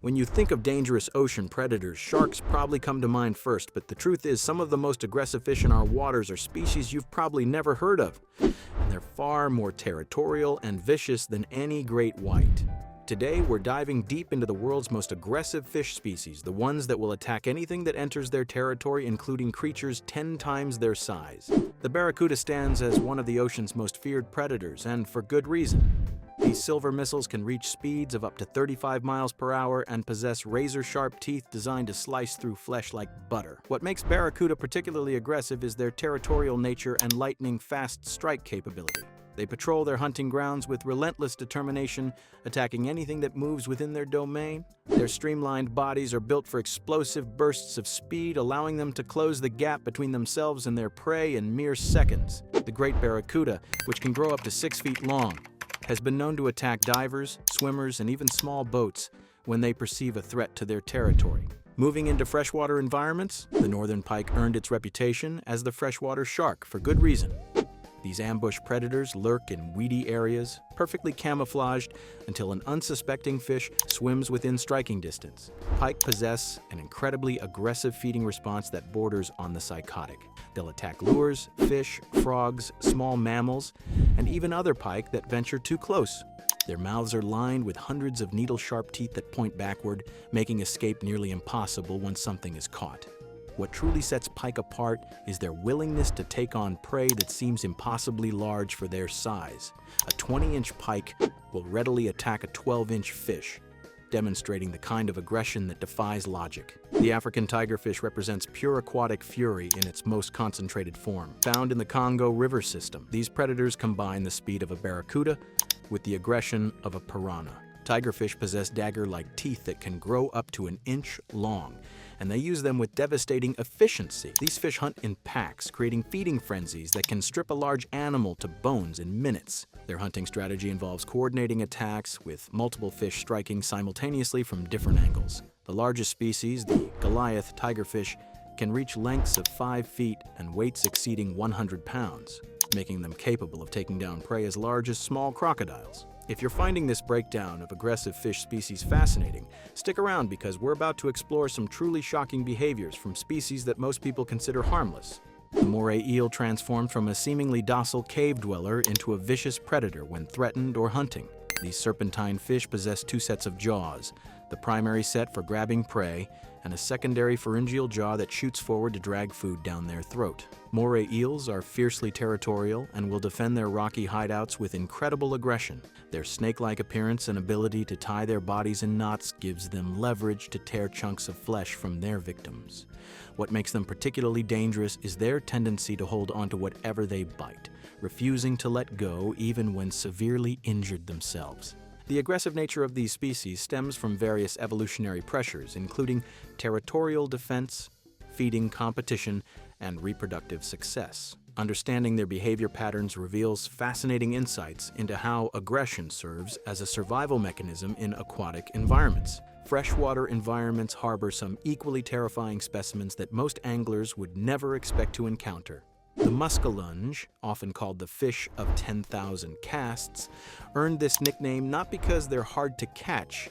When you think of dangerous ocean predators, sharks probably come to mind first, but the truth is some of the most aggressive fish in our waters are species you've probably never heard of. And they're far more territorial and vicious than any great white. Today, we're diving deep into the world's most aggressive fish species, the ones that will attack anything that enters their territory, including creatures 10 times their size. The barracuda stands as one of the ocean's most feared predators, and for good reason. These silver missiles can reach speeds of up to 35 miles per hour and possess razor-sharp teeth designed to slice through flesh like butter. What makes barracuda particularly aggressive is their territorial nature and lightning-fast strike capability. They patrol their hunting grounds with relentless determination, attacking anything that moves within their domain. Their streamlined bodies are built for explosive bursts of speed, allowing them to close the gap between themselves and their prey in mere seconds. The great barracuda, which can grow up to 6 feet long, has been known to attack divers, swimmers, and even small boats when they perceive a threat to their territory. Moving into freshwater environments, the northern pike earned its reputation as the freshwater shark for good reason. These ambush predators lurk in weedy areas, perfectly camouflaged until an unsuspecting fish swims within striking distance. Pike possess an incredibly aggressive feeding response that borders on the psychotic. They'll attack lures, fish, frogs, small mammals, and even other pike that venture too close. Their mouths are lined with hundreds of needle-sharp teeth that point backward, making escape nearly impossible once something is caught. What truly sets pike apart is their willingness to take on prey that seems impossibly large for their size. A 20-inch pike will readily attack a 12-inch fish, demonstrating the kind of aggression that defies logic. The African tigerfish represents pure aquatic fury in its most concentrated form. Found in the Congo River system, these predators combine the speed of a barracuda with the aggression of a piranha. Tigerfish possess dagger-like teeth that can grow up to an inch long, and they use them with devastating efficiency. These fish hunt in packs, creating feeding frenzies that can strip a large animal to bones in minutes. Their hunting strategy involves coordinating attacks, with multiple fish striking simultaneously from different angles. The largest species, the Goliath tigerfish, can reach lengths of 5 feet and weights exceeding 100 pounds, making them capable of taking down prey as large as small crocodiles. If you're finding this breakdown of aggressive fish species fascinating, stick around because we're about to explore some truly shocking behaviors from species that most people consider harmless. The Moray eel transformed from a seemingly docile cave dweller into a vicious predator when threatened or hunting. These serpentine fish possess 2 sets of jaws, the primary set for grabbing prey, and a secondary pharyngeal jaw that shoots forward to drag food down their throat. Moray eels are fiercely territorial and will defend their rocky hideouts with incredible aggression. Their snake-like appearance and ability to tie their bodies in knots gives them leverage to tear chunks of flesh from their victims. What makes them particularly dangerous is their tendency to hold onto whatever they bite, refusing to let go even when severely injured themselves. The aggressive nature of these species stems from various evolutionary pressures, including territorial defense, feeding competition, and reproductive success. Understanding their behavior patterns reveals fascinating insights into how aggression serves as a survival mechanism in aquatic environments. Freshwater environments harbor some equally terrifying specimens that most anglers would never expect to encounter. The muskalunge, often called the fish of 10,000 casts, earned this nickname not because they're hard to catch,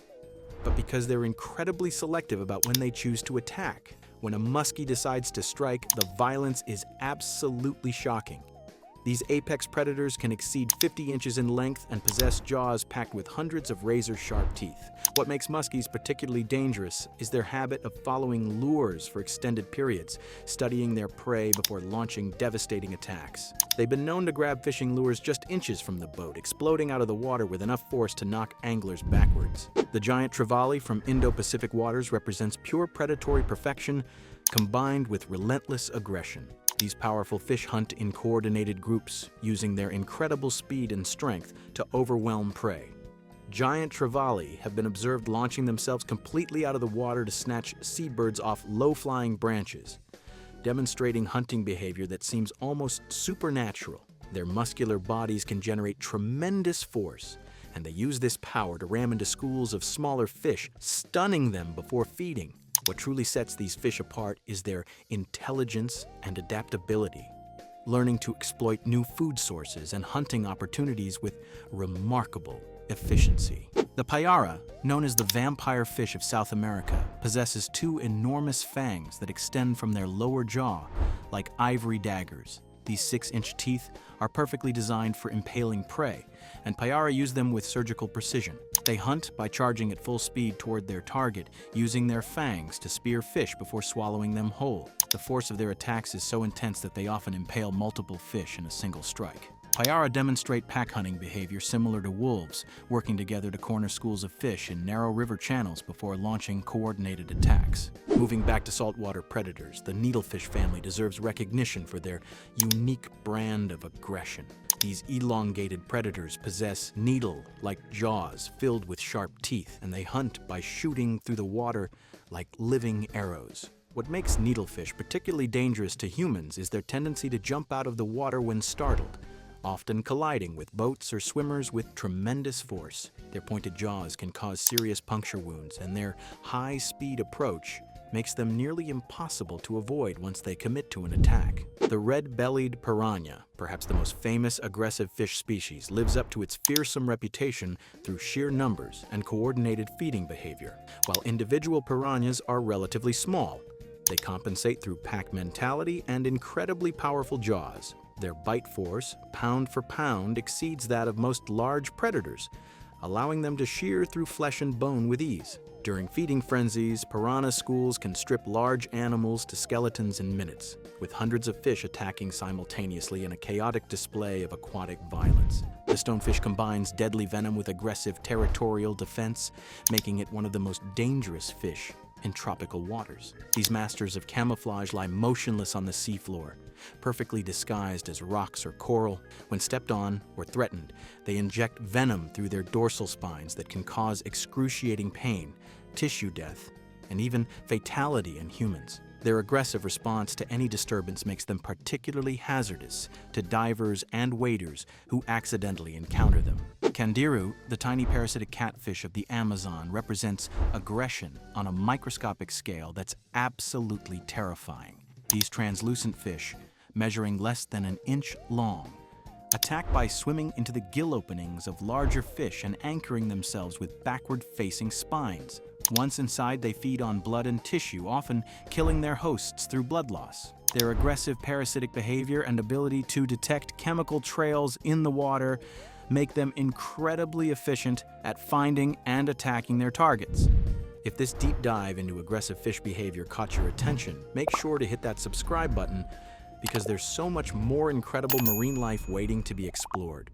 but because they're incredibly selective about when they choose to attack. When a muskie decides to strike, the violence is absolutely shocking. These apex predators can exceed 50 inches in length and possess jaws packed with hundreds of razor-sharp teeth. What makes muskies particularly dangerous is their habit of following lures for extended periods, studying their prey before launching devastating attacks. They've been known to grab fishing lures just inches from the boat, exploding out of the water with enough force to knock anglers backwards. The giant trevally from Indo-Pacific waters represents pure predatory perfection combined with relentless aggression. These powerful fish hunt in coordinated groups, using their incredible speed and strength to overwhelm prey. Giant trevally have been observed launching themselves completely out of the water to snatch seabirds off low-flying branches, demonstrating hunting behavior that seems almost supernatural. Their muscular bodies can generate tremendous force, and they use this power to ram into schools of smaller fish, stunning them before feeding. What truly sets these fish apart is their intelligence and adaptability, learning to exploit new food sources and hunting opportunities with remarkable efficiency. The Piranha, known as the vampire fish of South America, possesses two enormous fangs that extend from their lower jaw like ivory daggers. These 6-inch teeth are perfectly designed for impaling prey, and Piranha use them with surgical precision. They hunt by charging at full speed toward their target, using their fangs to spear fish before swallowing them whole. The force of their attacks is so intense that they often impale multiple fish in a single strike. Piranha demonstrate pack hunting behavior similar to wolves, working together to corner schools of fish in narrow river channels before launching coordinated attacks. Moving back to saltwater predators, the needlefish family deserves recognition for their unique brand of aggression. These elongated predators possess needle-like jaws filled with sharp teeth, and they hunt by shooting through the water like living arrows. What makes needlefish particularly dangerous to humans is their tendency to jump out of the water when startled, often colliding with boats or swimmers with tremendous force. Their pointed jaws can cause serious puncture wounds, and their high-speed approach makes them nearly impossible to avoid once they commit to an attack. The red-bellied piranha, perhaps the most famous aggressive fish species, lives up to its fearsome reputation through sheer numbers and coordinated feeding behavior. While individual piranhas are relatively small, they compensate through pack mentality and incredibly powerful jaws. Their bite force, pound for pound, exceeds that of most large predators, allowing them to shear through flesh and bone with ease. During feeding frenzies, piranha schools can strip large animals to skeletons in minutes, with hundreds of fish attacking simultaneously in a chaotic display of aquatic violence. The stonefish combines deadly venom with aggressive territorial defense, making it one of the most dangerous fish in tropical waters. These masters of camouflage lie motionless on the seafloor, perfectly disguised as rocks or coral. When stepped on or threatened, they inject venom through their dorsal spines that can cause excruciating pain, tissue death, and even fatality in humans. Their aggressive response to any disturbance makes them particularly hazardous to divers and waders who accidentally encounter them. Kandiru, the tiny parasitic catfish of the Amazon, represents aggression on a microscopic scale that's absolutely terrifying. These translucent fish, measuring less than an inch long, attack by swimming into the gill openings of larger fish and anchoring themselves with backward-facing spines. Once inside, they feed on blood and tissue, often killing their hosts through blood loss. Their aggressive parasitic behavior and ability to detect chemical trails in the water make them incredibly efficient at finding and attacking their targets. If this deep dive into aggressive fish behavior caught your attention, make sure to hit that subscribe button because there's so much more incredible marine life waiting to be explored.